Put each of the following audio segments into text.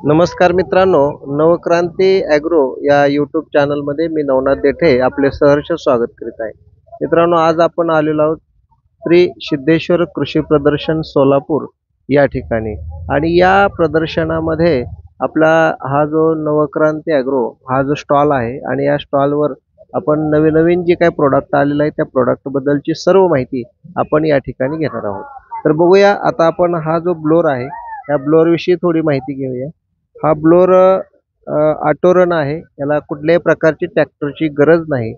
नमस्कार मित्रांनो, नवक्रांती ॲग्रो या यूट्यूब चॅनलमध्ये मी नवनाथ देठे आपले सहर्ष स्वागत करीत आहे. मित्रांनो, आज आपण आलेलो आहोत श्री सिद्धेश्वर कृषी प्रदर्शन सोलापूर या ठिकाणी. आणि या प्रदर्शनामध्ये आपला हा जो नवक्रांती ॲग्रो हा जो स्टॉल आहे आणि या स्टॉलवर आपण नवीन नवीन जे काही प्रोडक्ट आलेले आहे त्या प्रोडक्टबद्दलची सर्व माहिती आपण या ठिकाणी घेणार आहोत. तर बघूया, आता आपण हा जो ब्लोअर आहे त्या ब्लोअरविषयी थोडी माहिती घेऊया. हा ब्लोअर ऑटोरन आहे, याला कुठल्याही प्रकारची ट्रॅक्टरची गरज नाही.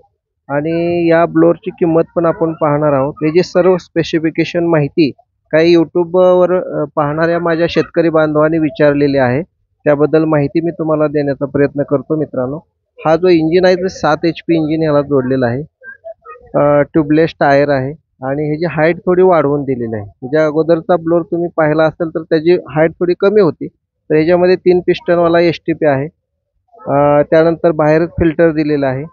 आणि या ब्लोअरची किंमत पण आपण पाहणार आहोत. याची सर्व स्पेसिफिकेशन माहिती काही यूट्यूबवर पाहणाऱ्या माझ्या शेतकरी बांधवांनी विचारलेली आहे, त्याबद्दल माहिती मी तुम्हाला देण्याचा प्रयत्न करतो. मित्रांनो, हा जो इंजिन आहे ते 7 HP इंजिन याला जोडलेलं आहे. ट्यूबलेस टायर आहे आणि ह्याची हाईट थोडी वाढवून दिलेली आहे. म्हणजे अगोदरचा ब्लोअर तुम्ही पाहिला असेल तर त्याची हाईट थोडी कमी होती. तर ह्याच्यामध्ये 3 पिस्टनवाला STP आहे. त्यानंतर बाहेरच फिल्टर दिलेला आहे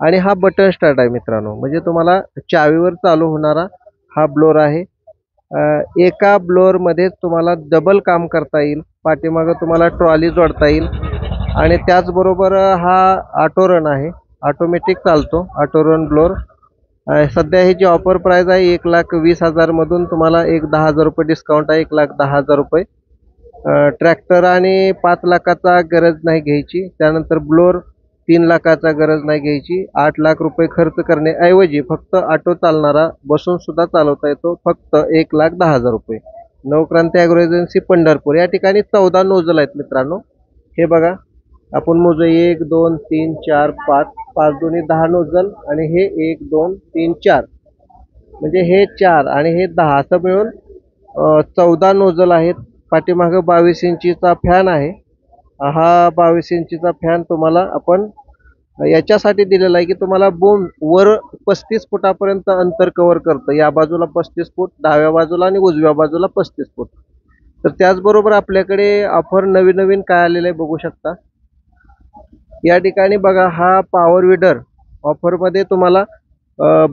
आणि हा बटन स्टार्ट आहे मित्रांनो. म्हणजे तुम्हाला चावीवर चालू होणारा हा ब्लोअर आहे. एका ब्लोअरमध्ये तुम्हाला डबल काम करता येईल. पाठीमागं तुम्हाला ट्रॉली जोडता येईल आणि त्याचबरोबर हा ऑटोरन आहे, ऑटोमॅटिक चालतो ऑटोरन ब्लोअर. सध्या ह्याची ऑफर प्राइस आहे 1,20,000 मधून तुम्हाला एक 10,000 रुपये डिस्काउंट आहे, 1,10,000 रुपये. ट्रॅक्टर आणि 5 लाखाचा गरज नाही घ्यायची. त्यानंतर ब्लोअर 3 लाखाचा गरज नाही घ्यायची. 8 लाख रुपये खर्च करण्याऐवजी फक्त ऑटो चालणारा बसून सुद्धा चालवता येतो, फक्त 1,10,000 रुपये. नवक्रांती ॲग्रो एजन्सी पंढरपूर या ठिकाणी 14 नोजल आहेत मित्रांनो. हे बघा, आपण मोजू 1 2 3 4 5 5 दोन्ही 10 नोजल आणि हे 1 2 3 4 म्हणजे हे 4 आणि हे 10 असं मिळून 14 नोजल आहेत. पाठीमागं 22 इंचीचा फॅन आहे. हा 22 इंचीचा फॅन तुम्हाला आपण याच्यासाठी दिलेला आहे की तुम्हाला बूम वर 35 फुटापर्यंत अंतर कव्हर करतं. या बाजूला 35 फूट, डाव्या बाजूला आणि उजव्या बाजूला 35 फूट. तर त्याचबरोबर आपल्याकडे ऑफर नवीन नवीन काय आलेलं आहे बघू शकता. या ठिकाणी बघा, हा पॉवर विडर ऑफरमध्ये तुम्हाला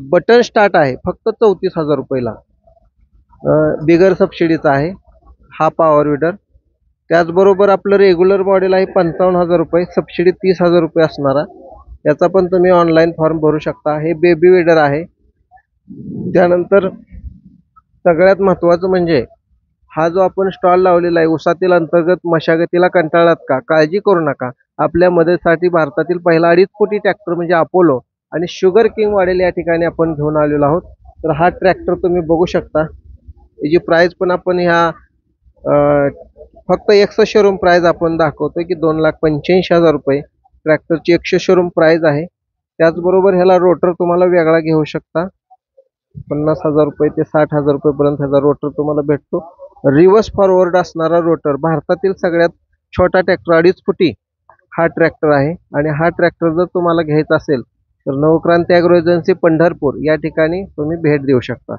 बटन स्टार्ट आहे फक्त 34,000 रुपयाला, बिगर सबसिडीचा आहे हा पॉवर विडर. त्याचबरोबर आपलं रेग्युलर मॉडेल आहे 55,000 रुपये, सबसिडी 30,000 रुपये असणारा. याचा पण तुम्ही ऑनलाईन फॉर्म भरू शकता. हे बेबी विडर आहे. त्यानंतर सगळ्यात महत्त्वाचं म्हणजे हा जो आपण स्टॉल लावलेला आहे, उसातील अंतर्गत मशागतीला कंटाळलात का, काळजी करू नका. आपल्या मदतीसाठी भारतातील पहिला 2.5 फुटी ट्रॅक्टर म्हणजे अपोलो आणि शुगर किंग मॉडेल या ठिकाणी आपण घेऊन आलेलो आहोत. तर हा ट्रॅक्टर तुम्ही बघू शकता. याची प्राइस पण आपण ह्या फक्त एक्स शोरूम प्राइस आपण दाखवतोय की 2,85,000 रुपये ट्रॅक्टरची एक्स शोरूम प्राइस आहे. त्याचबरोबर ह्याला रोटर तुम्हाला वेगळा घेऊ शकता. 50,000 रुपये ते 60,000 रुपयेपर्यंत ह्याचा रोटर तुम्हाला भेटतो. रिव्हर्स फॉरवर्ड असणारा रोटर. भारतातील सगळ्यात छोटा ट्रॅक्टर 2.5 फुटी हा ट्रॅक्टर आहे. आणि हा ट्रॅक्टर जर तुम्हाला घ्यायचा असेल तर नवक्रांती ॲग्रो एजन्सी पंढरपूर या ठिकाणी तुम्ही भेट देऊ शकता.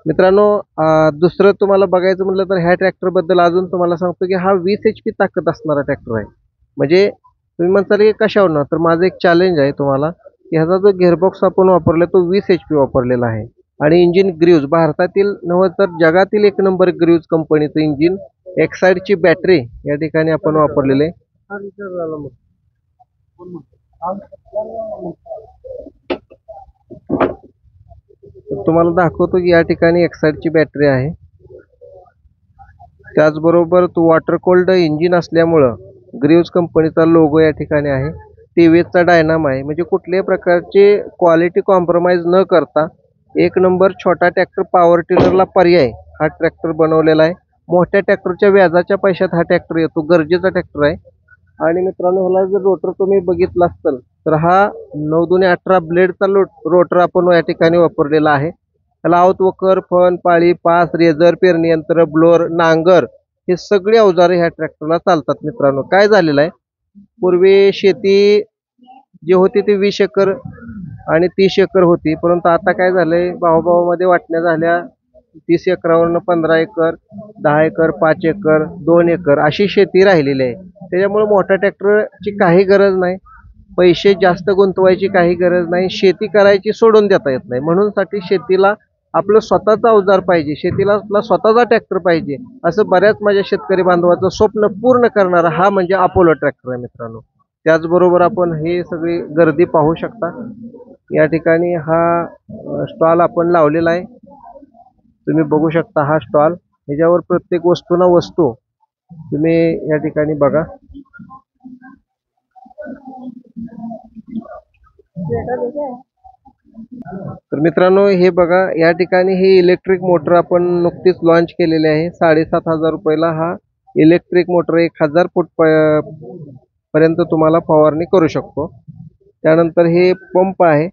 मित्रांनो, दुसरं तुम्हाला बघायचं म्हटलं तर ह्या ट्रॅक्टरबद्दल अजून तुम्हाला सांगतो की हा 20 HP ताकद असणारा ट्रॅक्टर आहे. म्हणजे तुम्ही म्हणताल की कशावर ना, तर माझं एक चॅलेंज आहे तुम्हाला की ह्याचा जो गिअरबॉक्स आपण वापरला तो 20 HP वापरलेला आहे. आणि इंजिन ग्रीव्ज भारतातील नव्हे तर जगातील 1 नंबर ग्रीव्ज कंपनीचं इंजिन. एक्साईडची बॅटरी या ठिकाणी आपण वापरलेले. तुम्हाला दाखवतो की या ठिकाणी एक्साईडची बॅटरी आहे. त्याचबरोबर तो वॉटर कोल्ड इंजिन असल्यामुळं ग्रीव्ज कंपनीचा लोगो या ठिकाणी आहे. TVSचा डायनाम आहे. म्हणजे कुठल्याही प्रकारची क्वालिटी कॉम्प्रोमाइज न करता 1 नंबर छोटा ट्रॅक्टर पॉवर टिलरला पर्याय हा ट्रॅक्टर बनवलेला आहे. मोठ्या ट्रॅक्टरच्या व्याजाच्या पैशात हा ट्रॅक्टर येतो, गरजेचा ट्रॅक्टर आहे. आणि मित्रांनो, ह्याला जर रोटर तुम्ही बघितला असाल तर हा 9 दुने 18 ब्लेडचा रोटर आपण या ठिकाणी वापरलेला आहे. त्याला आऊत वकर, फन, पाळी, पास, रेझर, पेरणी यंत्र, ब्लोअर, नांगर हे सगळे अवजारे ह्या ट्रॅक्टरला चालतात. मित्रांनो, काय झालेलं आहे, पूर्वी शेती जी होती ती 20 एकर आणि 30 एकर होती. परंतु आता काय झालंय, भावाभावामध्ये वाटण्या झाल्या. 30 एकरावरनं 15 एकर, 10 एकर, 5 एकर, 2 एकर अशी शेती राहिलेली आहे. त्याच्यामुळे मोठ्या ट्रॅक्टरची काही गरज नाही, पैसे जास्त गुंतवायची काही गरज नाही, शेती करायची सोडून देता येत नाही. म्हणून साठी शेतीला आपलं स्वतःचा अवजार पाहिजे, शेतीला आपला स्वतःचा ट्रॅक्टर पाहिजे, असं बऱ्याच माझ्या शेतकरी बांधवाचं स्वप्न पूर्ण करणारा हा म्हणजे अपोलो ट्रॅक्टर आहे मित्रांनो. त्याचबरोबर आपण हे सगळी गर्दी पाहू शकता. या ठिकाणी हा स्टॉल आपण लावलेला आहे. तुम्ही बघू शकता हा स्टॉल. ह्याच्यावर प्रत्येक वस्तू ना वस्तू तुम्ही या ठिकाणी बघा. तर मित्रांनो हे बघा, या ठिकाणी ही इलेक्ट्रिक मोटर आपण नुकतीच लॉन्च केलेली आहे. 7,500 रुपयाला हा इलेक्ट्रिक मोटर 1000 फूट पर्यंत तुम्हाला फवारणी करू शकतो. त्यानंतर हे पंप आहे,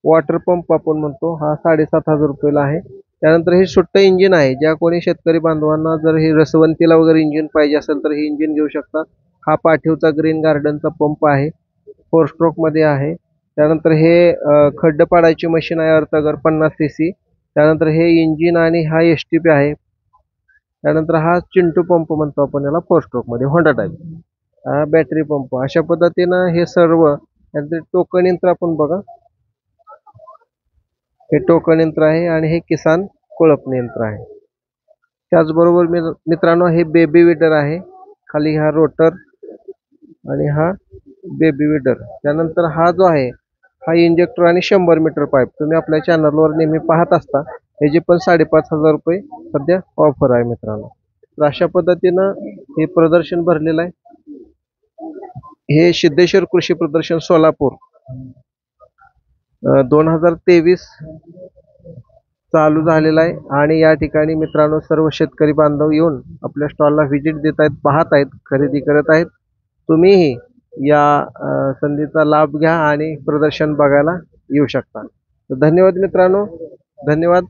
वॉटर पंप आपण म्हणतो, हा 7,500 रुपयाला आहे. त्यानंतर हे सुट्ट इंजिन आहे. ज्या कोणी शेतकरी बांधवांना जर हे रसवंतीला वगैरे इंजिन पाहिजे असेल तर हे इंजिन घेऊ शकता. हा पाठीवचा ग्रीन गार्डनचा पंप आहे, 4 स्ट्रोक मध्ये आहे. त्यानंतर हे खड्डे पाडायची मशीन आहे अर्थगर 50 cc. त्यानंतर हे इंजिन आणि हा STP आहे. त्यानंतर हा चिंटू पंप म्हणतो आपण याला, 4 स्ट्रोक मध्ये होंडा टाईप. हा बॅटरी पंप. अशा पद्धतीनं हे सर्व. त्यानंतर टोकन यंत्र आपण बघा, हे टोकन यंत्र आहे आणि हे किसान कोळपणे यंत्र आहे. त्याचबरोबर मित्रांनो हे बेबी विडर आहे. खाली हा रोटर आणि हा बेबी विडर. त्यानंतर हा जो आहे हा इंजेक्टर आणि 100 मीटर पाईप तुम्ही आपल्या चॅनलवर नेहमी पाहत असता. ह्याची पण 5,500 रुपये सध्या ऑफर आहे मित्रांनो. तर अशा पद्धतीनं हे प्रदर्शन भरलेलं आहे. हे सिद्धेश्वर कृषी प्रदर्शन सोलापूर 2023 चालू झालेला आहे. आणि या ठिकाणी मित्रांनो सर्व शेतकरी बांधव येऊन आपल्या स्टॉलला व्हिजिट देत आहेत, पाहत आहेत, खरेदी करत आहेत. तुम्हीही या संधीचा लाभ घ्या आणि प्रदर्शन बघायला येऊ शकता. तर धन्यवाद मित्रांनो, धन्यवाद.